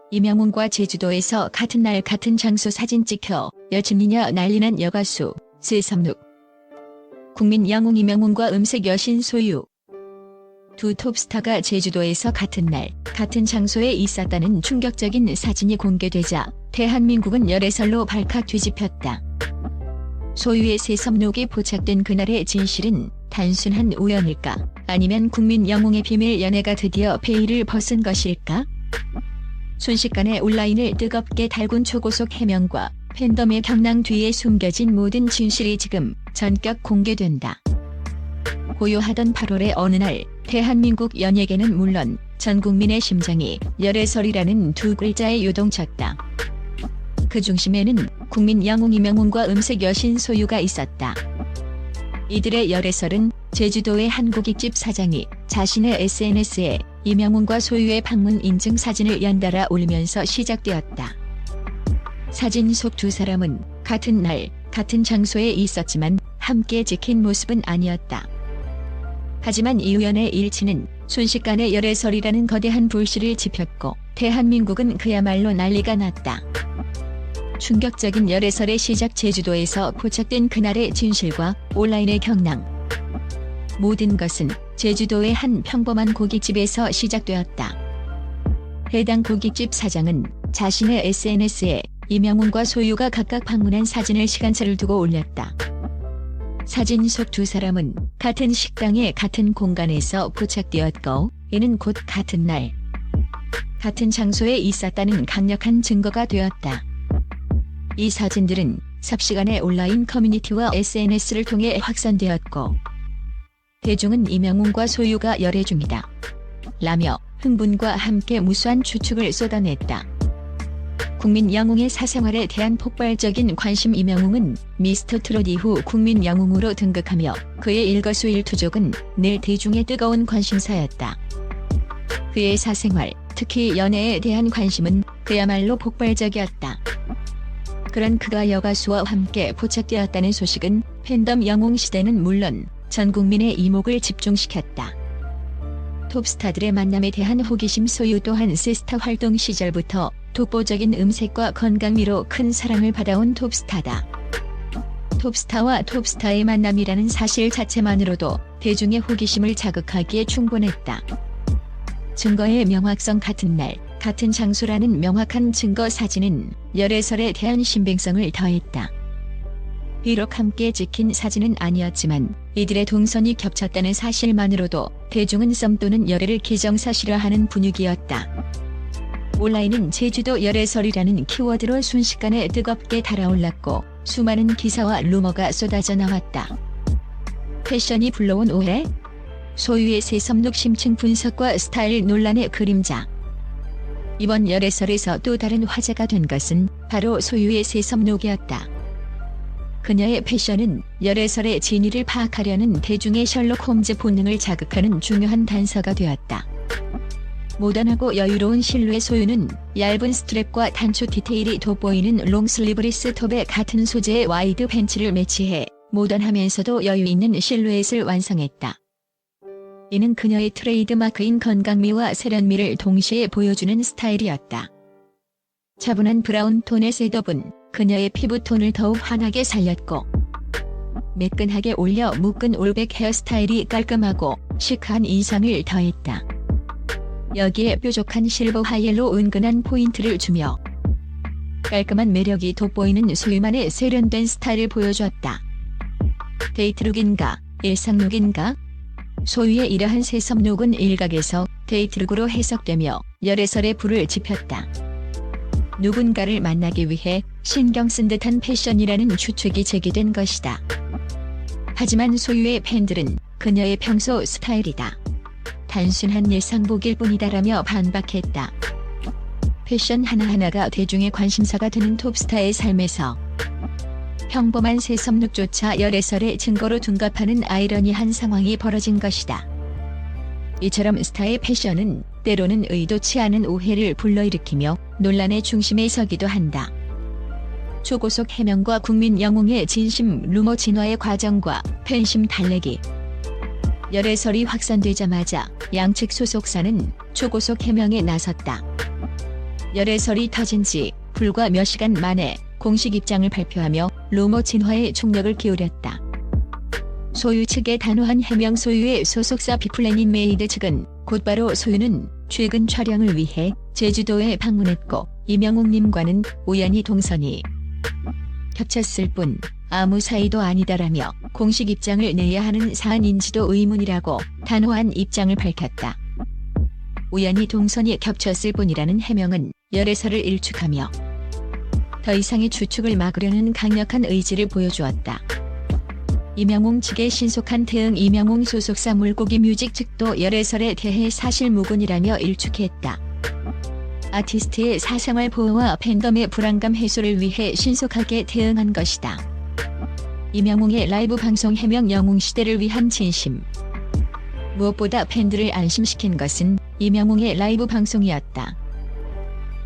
임영웅과 제주도에서 같은 날 같은 장소 사진 찍혀 여친이냐 난리난 여가수 세섬룩. 국민 영웅 임영웅과 음색 여신 소유. 두 톱스타가 제주도에서 같은 날 같은 장소에 있었다는 충격적인 사진이 공개되자 대한민국은 열애설로 발칵 뒤집혔다. 소유의 세섬룩이 포착된 그날의 진실은 단순한 우연일까? 아니면 국민 영웅의 비밀 연애가 드디어 베일을 벗은 것일까? 순식간에 온라인을 뜨겁게 달군 초고속 해명과 팬덤의 경랑 뒤에 숨겨진 모든 진실이 지금 전격 공개된다. 고요하던 8월의 어느 날 대한민국 연예계는 물론 전 국민의 심장이 열애설이라는 두 글자에 요동쳤다. 그 중심에는 국민 영웅 임영웅과 음색 여신 소유가 있었다. 이들의 열애설은 제주도의 한 고깃집 사장이 자신의 SNS에 임영웅과 소유의 방문 인증 사진을 연달아 올리면서 시작되었다. 사진 속 두 사람은 같은 날 같은 장소에 있었지만 함께 찍힌 모습은 아니었다. 하지만 이 우연의 일치는 순식간에 열애설이라는 거대한 불씨를 지폈고 대한민국은 그야말로 난리가 났다. 충격적인 열애설의 시작 제주도에서 포착된 그날의 진실과 온라인의 경랑. 모든 것은 제주도의 한 평범한 고깃집에서 시작되었다. 해당 고깃집 사장은 자신의 SNS에 임영웅과 소유가 각각 방문한 사진을 시간차를 두고 올렸다. 사진 속 두 사람은 같은 식당의 같은 공간에서 포착되었고 이는 곧 같은 날 같은 장소에 있었다는 강력한 증거가 되었다. 이 사진들은 삽시간에 온라인 커뮤니티와 SNS를 통해 확산되었고 대중은 임영웅과 소유가 열애 중이다 라며 흥분과 함께 무수한 추측을 쏟아냈다. 국민 영웅의 사생활에 대한 폭발적인 관심. 임영웅은 미스터 트롯 이후 국민 영웅으로 등극하며 그의 일거수일투족은 늘 대중의 뜨거운 관심사였다. 그의 사생활, 특히 연애에 대한 관심은 그야말로 폭발적이었다. 그런 그가 여가수와 함께 포착되었다는 소식은 팬덤 영웅 시대는 물론 전 국민의 이목을 집중시켰다. 톱스타들의 만남에 대한 호기심. 소유 또한 새스타 활동 시절부터 독보적인 음색과 건강미로 큰 사랑을 받아온 톱스타다. 톱스타와 톱스타의 만남이라는 사실 자체만으로도 대중의 호기심을 자극하기에 충분했다. 증거의 명확성. 같은 날 같은 장소라는 명확한 증거 사진은 열애설에 대한 신빙성을 더했다. 비록 함께 찍힌 사진은 아니었지만 이들의 동선이 겹쳤다는 사실만으로도 대중은 썸 또는 열애를 기정사실화하는 분위기였다. 온라인은 제주도 열애설이라는 키워드로 순식간에 뜨겁게 달아올랐고 수많은 기사와 루머가 쏟아져 나왔다. 패션이 불러온 오해? 소유의 세섬룩 심층 분석과 스타일 논란의 그림자. 이번 열애설에서 또 다른 화제가 된 것은 바로 소유의 세섬룩이었다. 그녀의 패션은 열애설의 진위를 파악하려는 대중의 셜록 홈즈 본능을 자극하는 중요한 단서가 되었다. 모던하고 여유로운 실루엣. 소유는 얇은 스트랩과 단추 디테일이 돋보이는 롱슬리브리스 톱에 같은 소재의 와이드 팬츠를 매치해 모던하면서도 여유있는 실루엣을 완성했다. 이는 그녀의 트레이드마크인 건강미와 세련미를 동시에 보여주는 스타일이었다. 차분한 브라운 톤의 셋업은 그녀의 피부톤을 더욱 환하게 살렸고 매끈하게 올려 묶은 올백 헤어스타일이 깔끔하고 시크한 인상을 더했다. 여기에 뾰족한 실버 하이엘로 은근한 포인트를 주며 깔끔한 매력이 돋보이는 소유만의 세련된 스타일을 보여주었다. 데이트룩인가 일상룩인가? 소유의 이러한 세섬룩은 일각에서 데이트룩으로 해석되며 열애설의 불을 지폈다. 누군가를 만나기 위해 신경 쓴 듯한 패션이라는 추측이 제기된 것이다. 하지만 소유의 팬들은 그녀의 평소 스타일이다. 단순한 일상복일 뿐이다라며 반박했다. 패션 하나하나가 대중의 관심사가 되는 톱스타의 삶에서 평범한 세섬룩조차 열애설의 증거로 둔갑하는 아이러니한 상황이 벌어진 것이다. 이처럼 스타의 패션은 때로는 의도치 않은 오해를 불러일으키며 논란의 중심에 서기도 한다. 초고속 해명과 국민 영웅의 진심. 루머 진화의 과정과 팬심 달래기. 열애설이 확산되자마자 양측 소속사는 초고속 해명에 나섰다. 열애설이 터진 지 불과 몇 시간 만에 공식 입장을 발표하며 루머 진화에 총력을 기울였다. 소유 측의 단호한 해명. 소유의 소속사 비플래닛 메이드 측은 곧바로 소유는 최근 촬영을 위해 제주도에 방문했고 이명웅님과는 우연히 동선이 겹쳤을 뿐 아무 사이도 아니다라며 공식 입장을 내야 하는 사안인지도 의문이라고 단호한 입장을 밝혔다. 우연히 동선이 겹쳤을 뿐이라는 해명은 열애설을 일축하며 더 이상의 추측을 막으려는 강력한 의지를 보여주었다. 이명웅 측의 신속한 대응. 이명웅 소속사 물고기 뮤직 측도 열애설에 대해 사실무근이라며 일축했다. 아티스트의 사생활 보호와 팬덤의 불안감 해소를 위해 신속하게 대응한 것이다. 이명웅의 라이브 방송 해명. 영웅시대를 위한 진심. 무엇보다 팬들을 안심시킨 것은 이명웅의 라이브 방송이었다.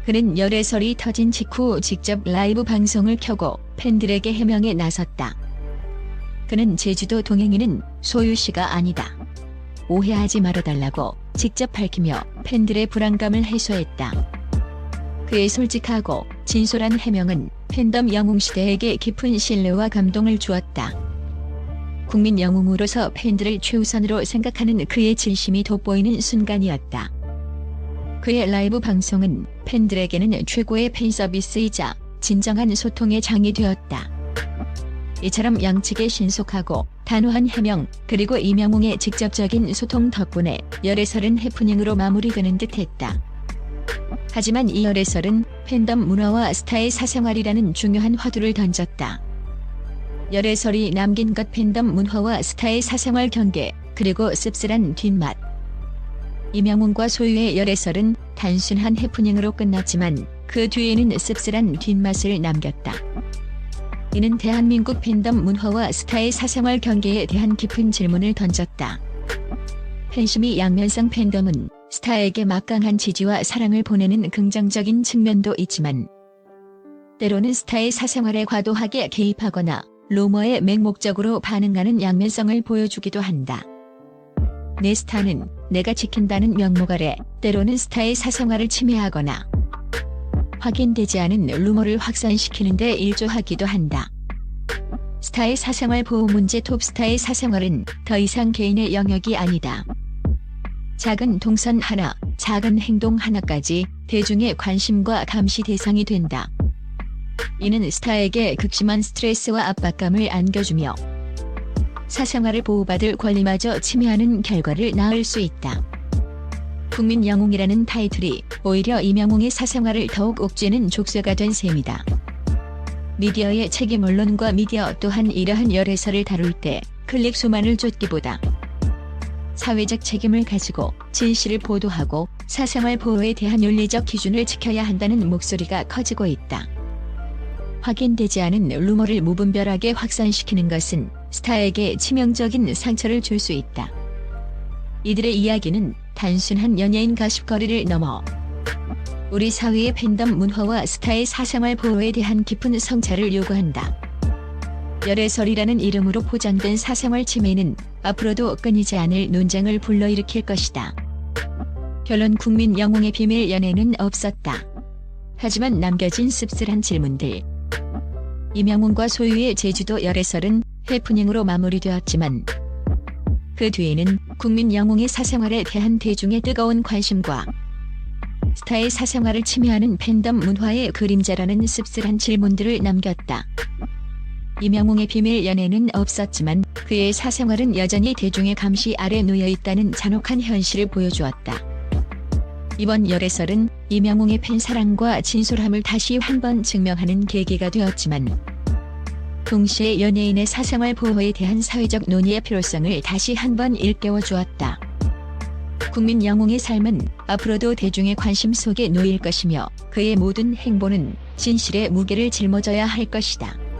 그는 열애설이 터진 직후 직접 라이브 방송을 켜고 팬들에게 해명에 나섰다. 그는 제주도 동행인은 소유 씨가 아니다. 오해하지 말아달라고 직접 밝히며 팬들의 불안감을 해소했다. 그의 솔직하고 진솔한 해명은 팬덤 영웅시대에게 깊은 신뢰와 감동을 주었다. 국민 영웅으로서 팬들을 최우선으로 생각하는 그의 진심이 돋보이는 순간이었다. 그의 라이브 방송은 팬들에게는 최고의 팬 서비스이자 진정한 소통의 장이 되었다. 이처럼 양측의 신속하고 단호한 해명 그리고 이명웅의 직접적인 소통 덕분에 열애설은 해프닝으로 마무리되는 듯했다. 하지만 이 열애설은 팬덤 문화와 스타의 사생활이라는 중요한 화두를 던졌다. 열애설이 남긴 것 팬덤 문화와 스타의 사생활 경계 그리고 씁쓸한 뒷맛. 이명웅과 소유의 열애설은 단순한 해프닝으로 끝났지만 그 뒤에는 씁쓸한 뒷맛을 남겼다. 이는 대한민국 팬덤 문화와 스타의 사생활 경계에 대한 깊은 질문을 던졌다. 팬심이 양면성. 팬덤은 스타에게 막강한 지지와 사랑을 보내는 긍정적인 측면도 있지만 때로는 스타의 사생활에 과도하게 개입하거나 루머에 맹목적으로 반응하는 양면성을 보여주기도 한다. 내 스타는 내가 지킨다는 명목 아래 때로는 스타의 사생활을 침해하거나 확인되지 않은 루머를 확산시키는 데 일조하기도 한다. 스타의 사생활 보호 문제. 톱스타의 사생활은 더 이상 개인의 영역이 아니다. 작은 동선 하나, 작은 행동 하나까지 대중의 관심과 감시 대상이 된다. 이는 스타에게 극심한 스트레스와 압박감을 안겨주며 사생활을 보호받을 권리마저 침해하는 결과를 낳을 수 있다. 국민 영웅이라는 타이틀이 오히려 이명웅의 사생활을 더욱 옥죄는 족쇄가 된 셈이다. 미디어의 책임. 언론과 미디어 또한 이러한 열애설을 다룰 때 클릭 수만을 쫓기보다 사회적 책임을 가지고 진실을 보도하고 사생활 보호에 대한 윤리적 기준을 지켜야 한다는 목소리가 커지고 있다. 확인되지 않은 루머를 무분별하게 확산시키는 것은 스타에게 치명적인 상처를 줄 수 있다. 이들의 이야기는 단순한 연예인 가십거리를 넘어 우리 사회의 팬덤 문화와 스타의 사생활 보호에 대한 깊은 성찰을 요구한다. 열애설이라는 이름으로 포장된 사생활 침해는 앞으로도 끊이지 않을 논쟁을 불러일으킬 것이다. 결론. 국민 영웅의 비밀 연애는 없었다. 하지만 남겨진 씁쓸한 질문들. 이명웅과 소유의 제주도 열애설은 해프닝으로 마무리되었지만 그 뒤에는 국민 영웅의 사생활에 대한 대중의 뜨거운 관심과 스타의 사생활을 침해하는 팬덤 문화의 그림자라는 씁쓸한 질문들을 남겼다. 이명웅의 비밀 연애는 없었지만 그의 사생활은 여전히 대중의 감시 아래 놓여 있다는 잔혹한 현실을 보여주었다. 이번 열애설은 이명웅의 팬사랑과 진솔함을 다시 한번 증명하는 계기가 되었지만 동시에 연예인의 사생활 보호에 대한 사회적 논의의 필요성을 다시 한번 일깨워 주었다. 국민 영웅의 삶은 앞으로도 대중의 관심 속에 놓일 것이며 그의 모든 행보는 진실의 무게를 짊어져야 할 것이다.